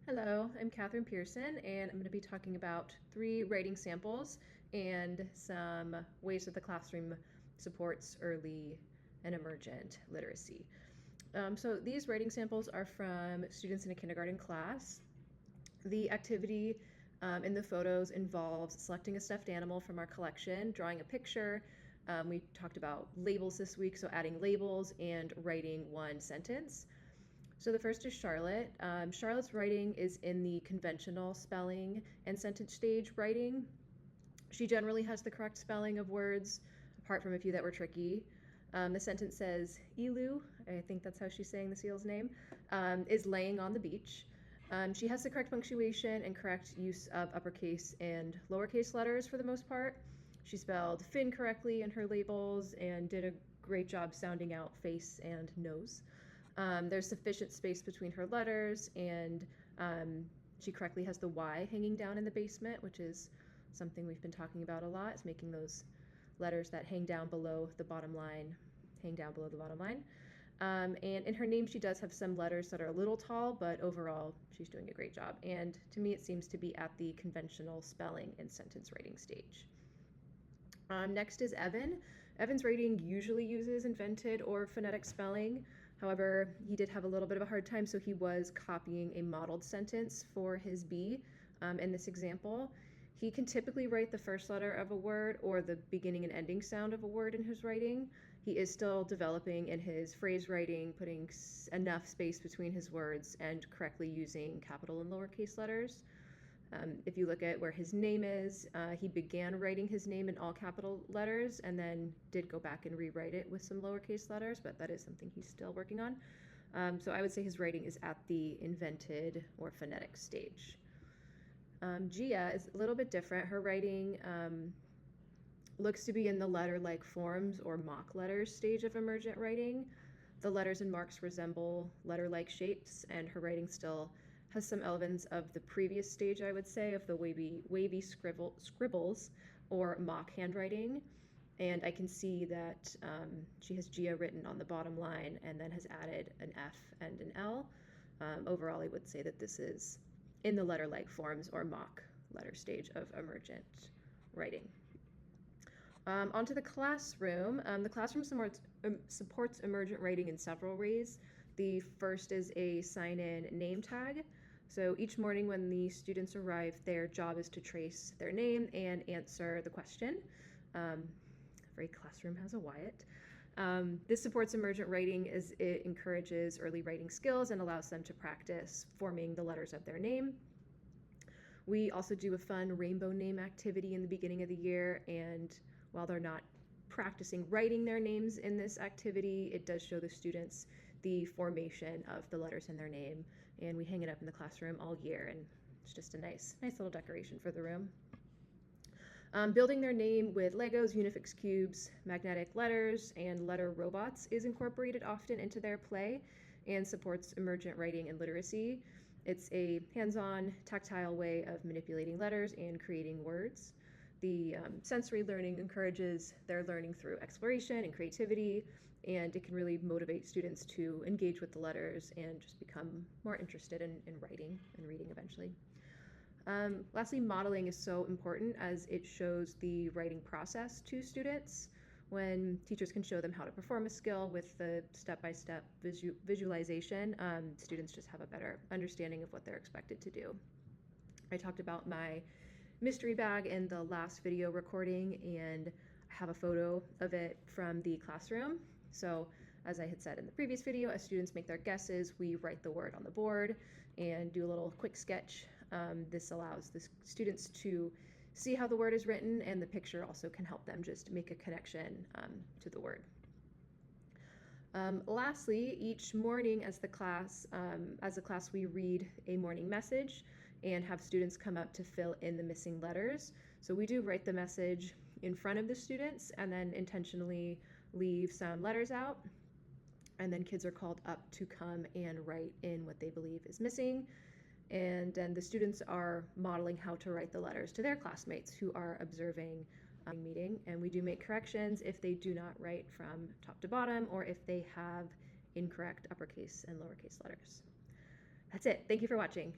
Hello, I'm Katherine Pearson, and I'm going to be talking about 3 writing samples and some ways that the classroom supports early and emergent literacy. So these writing samples are from students in a kindergarten class. The activity in the photos involves selecting a stuffed animal from our collection, drawing a picture. We talked about labels this week, so adding labels and writing one sentence. So the first is Charlotte. Charlotte's writing is in the conventional spelling and sentence stage writing. She generally has the correct spelling of words, apart from a few that were tricky. The sentence says, Elu, I think that's how she's saying the seal's name, is laying on the beach. She has the correct punctuation and correct use of uppercase and lowercase letters for the most part. She spelled fin correctly in her labels and did a great job sounding out face and nose. There's sufficient space between her letters, and she correctly has the Y hanging down in the basement, which is something we've been talking about a lot, is making those letters that hang down below the bottom line hang down below the bottom line. And in her name, she does have some letters that are a little tall, but overall, she's doing a great job. And to me, it seems to be at the conventional spelling and sentence writing stage. Next is Evan. Evan's writing usually uses invented or phonetic spelling. However, he did have a little bit of a hard time, so he was copying a modeled sentence for his B in this example. He can typically write the first letter of a word or the beginning and ending sound of a word in his writing. He is still developing in his phrase writing, putting enough space between his words and correctly using capital and lowercase letters. If you look at where his name is, he began writing his name in all capital letters and then did go back and rewrite it with some lowercase letters, but that is something he's still working on. So I would say his writing is at the invented or phonetic stage. Gia is a little bit different. Her writing looks to be in the letter-like forms or mock letters stage of emergent writing. The letters and marks resemble letter-like shapes, and her writing still has some elements of the previous stage, I would say, of the wavy scribbles or mock handwriting. And I can see that she has Gia written on the bottom line and then has added an F and an L. Overall, I would say that this is in the letter-like forms or mock letter stage of emergent writing. Onto the classroom. The classroom supports emergent writing in several ways. The first is a sign-in name tag. So each morning when the students arrive, their job is to trace their name and answer the question. Every classroom has a Wyatt. This supports emergent writing as it encourages early writing skills and allows them to practice forming the letters of their name. We also do a fun rainbow name activity in the beginning of the year, and while they're not practicing writing their names in this activity, it does show the students the formation of the letters in their name, and we hang it up in the classroom all year, and it's just a nice little decoration for the room. Building their name with Legos, Unifix cubes, magnetic letters, and letter robots is incorporated often into their play and supports emergent writing and literacy. It's a hands-on, tactile way of manipulating letters and creating words. The sensory learning encourages their learning through exploration and creativity, and it can really motivate students to engage with the letters and just become more interested in writing and reading eventually. Lastly, modeling is so important as it shows the writing process to students. When teachers can show them how to perform a skill with the step-by-step visualization, students just have a better understanding of what they're expected to do. I talked about my mystery bag in the last video recording, and I have a photo of it from the classroom. So as I had said in the previous video, as students make their guesses, we write the word on the board and do a little quick sketch. This allows the students to see how the word is written, and the picture also can help them just make a connection to the word. Lastly, each morning as a class, we read a morning message and have students come up to fill in the missing letters. So we do write the message in front of the students and then intentionally leave some letters out. And then kids are called up to come and write in what they believe is missing. And then the students are modeling how to write the letters to their classmates who are observing meeting. And we do make corrections if they do not write from top to bottom or if they have incorrect uppercase and lowercase letters. That's it. Thank you for watching.